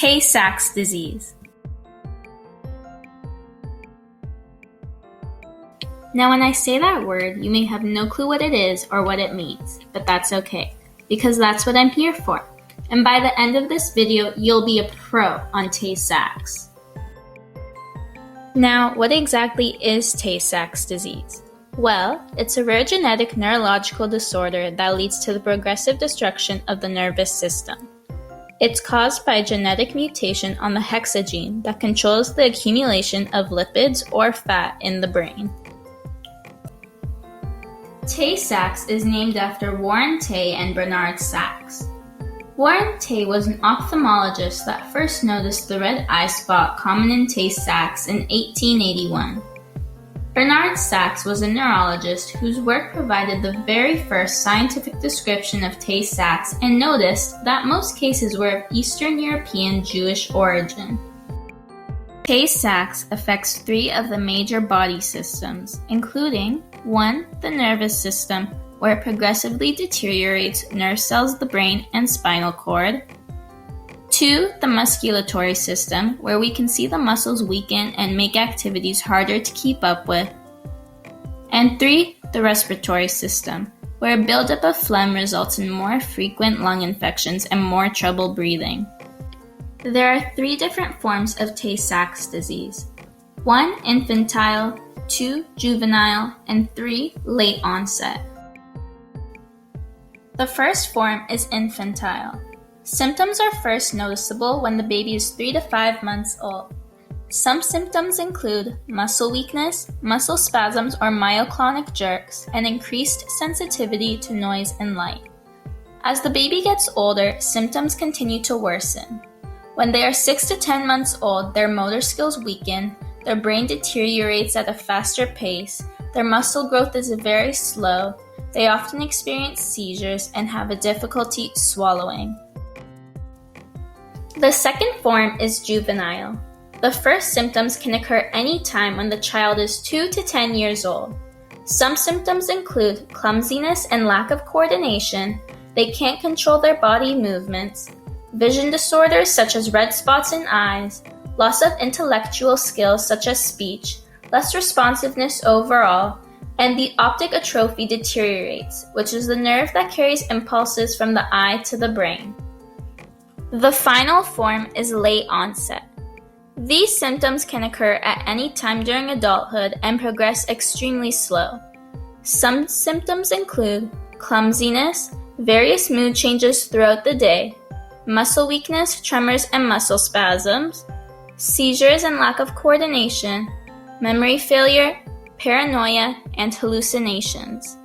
Tay-Sachs disease. Now when I say that word, you may have no clue what it is or what it means, but that's okay, because that's what I'm here for. And by the end of this video, you'll be a pro on Tay-Sachs. Now, what exactly is Tay-Sachs disease? Well, it's a rare genetic neurological disorder that leads to the progressive destruction of the nervous system. It's caused by a genetic mutation on the hexa gene that controls the accumulation of lipids or fat in the brain. Tay-Sachs is named after Warren Tay and Bernard Sachs. Warren Tay was an ophthalmologist that first noticed the red eye spot common in Tay-Sachs in 1881. Bernard Sachs was a neurologist whose work provided the very first scientific description of Tay-Sachs and noticed that most cases were of Eastern European Jewish origin. Tay-Sachs affects 3 of the major body systems, including 1. The nervous system, where it progressively deteriorates nerve cells, the brain, and spinal cord. 2. The musculatory system, where we can see the muscles weaken and make activities harder to keep up with. And 3. The respiratory system, where a buildup of phlegm results in more frequent lung infections and more trouble breathing. There are 3 different forms of Tay-Sachs disease. 1. Infantile, 2. Juvenile, and 3. Late onset. The first form is infantile. Symptoms are first noticeable when the baby is 3 to 5 months old. Some symptoms include muscle weakness, muscle spasms or myoclonic jerks, and increased sensitivity to noise and light. As the baby gets older, symptoms continue to worsen. When they are 6 to 10 months old, their motor skills weaken, their brain deteriorates at a faster pace, their muscle growth is very slow, they often experience seizures and have a difficulty swallowing. The second form is juvenile. The first symptoms can occur any time when the child is 2 to 10 years old. Some symptoms include clumsiness and lack of coordination, they can't control their body movements, vision disorders such as red spots in eyes, loss of intellectual skills such as speech, less responsiveness overall, and the optic atrophy deteriorates, which is the nerve that carries impulses from the eye to the brain. The final form is late onset. These symptoms can occur at any time during adulthood and progress extremely slow. Some symptoms include clumsiness, various mood changes throughout the day, muscle weakness, tremors and muscle spasms, seizures and lack of coordination, memory failure, paranoia, and hallucinations.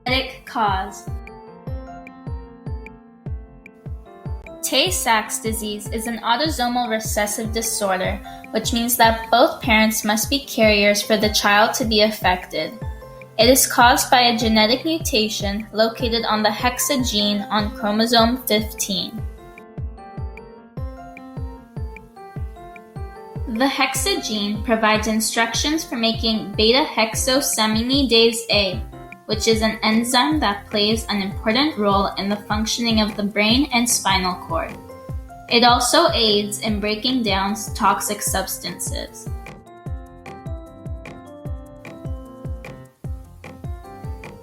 Genetic cause. Tay-Sachs disease is an autosomal recessive disorder, which means that both parents must be carriers for the child to be affected. It is caused by a genetic mutation located on the hexa gene on chromosome 15. The hexa gene provides instructions for making beta-hexosaminidase A, which is an enzyme that plays an important role in the functioning of the brain and spinal cord. It also aids in breaking down toxic substances.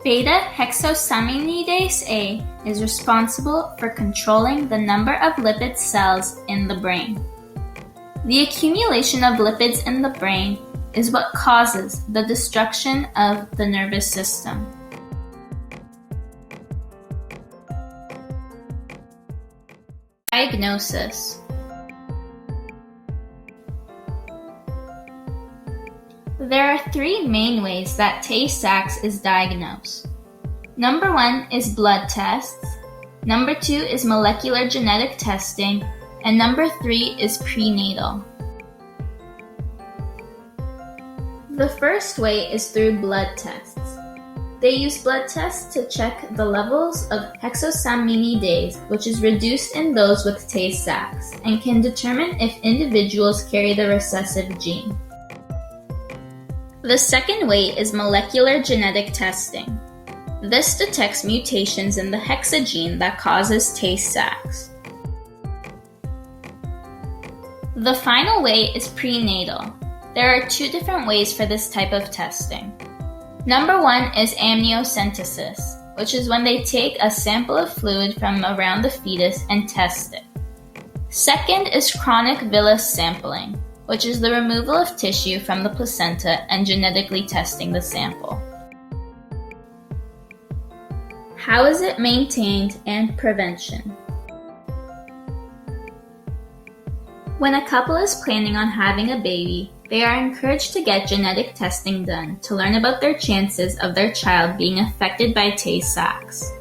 Beta-hexosaminidase A is responsible for controlling the number of lipid cells in the brain. The accumulation of lipids in the brain is what causes the destruction of the nervous system. Diagnosis. There are 3 main ways that Tay-Sachs is diagnosed. Number 1 is blood tests, number 2 is molecular genetic testing, and number 3 is prenatal. The first way is through blood tests. They use blood tests to check the levels of hexosaminidase, which is reduced in those with Tay-Sachs, and can determine if individuals carry the recessive gene. The second way is molecular genetic testing. This detects mutations in the hexa gene that causes Tay-Sachs. The final way is prenatal. There are two different ways for this type of testing. Number one is amniocentesis, which is when they take a sample of fluid from around the fetus and test it. Second is chronic villus sampling, which is the removal of tissue from the placenta and genetically testing the sample. How is it maintained and prevention? When a couple is planning on having a baby, they are encouraged to get genetic testing done to learn about their chances of their child being affected by TAY-SACHS.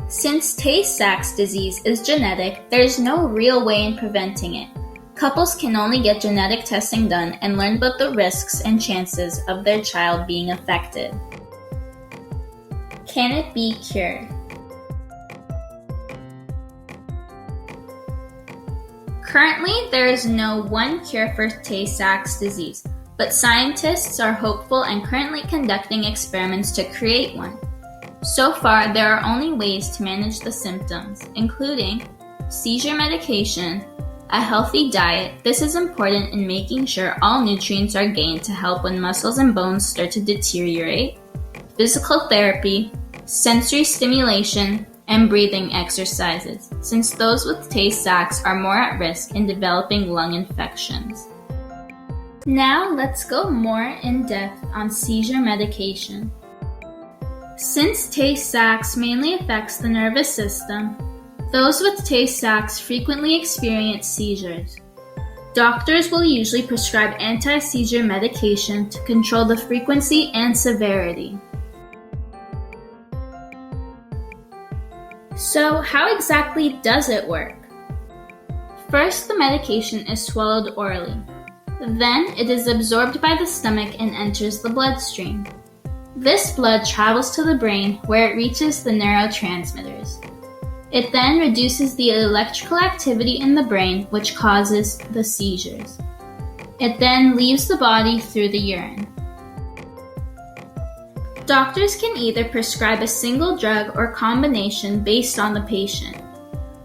Since TAY-SACHS disease is genetic, there is no real way in preventing it. Couples can only get genetic testing done and learn about the risks and chances of their child being affected. Can it be cured? Currently, there is no one cure for TAY-SACHS disease, but scientists are hopeful and currently conducting experiments to create one. So far, there are only ways to manage the symptoms, including seizure medication, a healthy diet. This is important in making sure all nutrients are gained to help when muscles and bones start to deteriorate, physical therapy, sensory stimulation, and breathing exercises, since those with TAY-SACHS are more at risk in developing lung infections. Now let's go more in depth on seizure medication. Since TAY-SACHS mainly affects the nervous system, those with TAY-SACHS frequently experience seizures. Doctors will usually prescribe anti-seizure medication to control the frequency and severity. So, how exactly does it work? First, the medication is swallowed orally. Then, it is absorbed by the stomach and enters the bloodstream. This blood travels to the brain where it reaches the neurotransmitters. It then reduces the electrical activity in the brain, which causes the seizures. It then leaves the body through the urine. Doctors can either prescribe a single drug or combination based on the patient.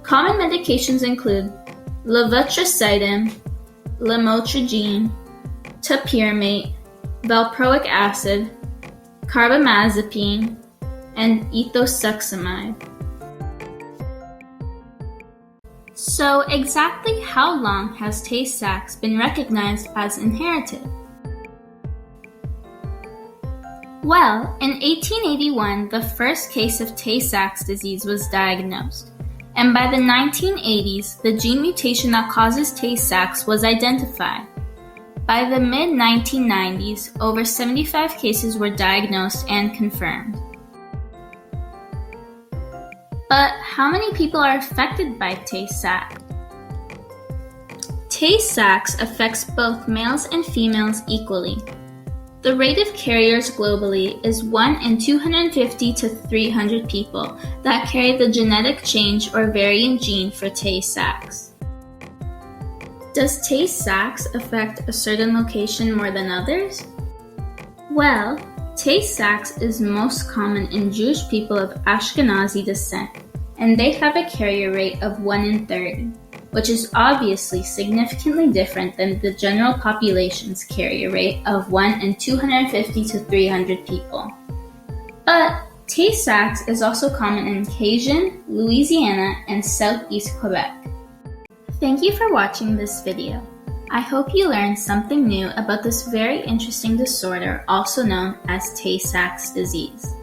Common medications include levetiracetam, lamotrigine, topiramate, valproic acid, carbamazepine, and ethosuximide. So exactly how long has TAY-SACHS been recognized as inherited? Well, in 1881, the first case of Tay-Sachs disease was diagnosed, and by the 1980s, the gene mutation that causes Tay-Sachs was identified. By the mid-1990s, over 75 cases were diagnosed and confirmed. But how many people are affected by Tay-Sachs? Tay-Sachs affects both males and females equally. The rate of carriers globally is 1 in 250 to 300 people that carry the genetic change or variant gene for Tay-Sachs. Does Tay-Sachs affect a certain location more than others? Well, Tay-Sachs is most common in Jewish people of Ashkenazi descent, and they have a carrier rate of 1 in 30, which is obviously significantly different than the general population's carrier rate of 1 in 250 to 300 people. But Tay-Sachs is also common in Cajun, Louisiana, and southeast Quebec. Thank you for watching this video. I hope you learned something new about this very interesting disorder also known as Tay-Sachs disease.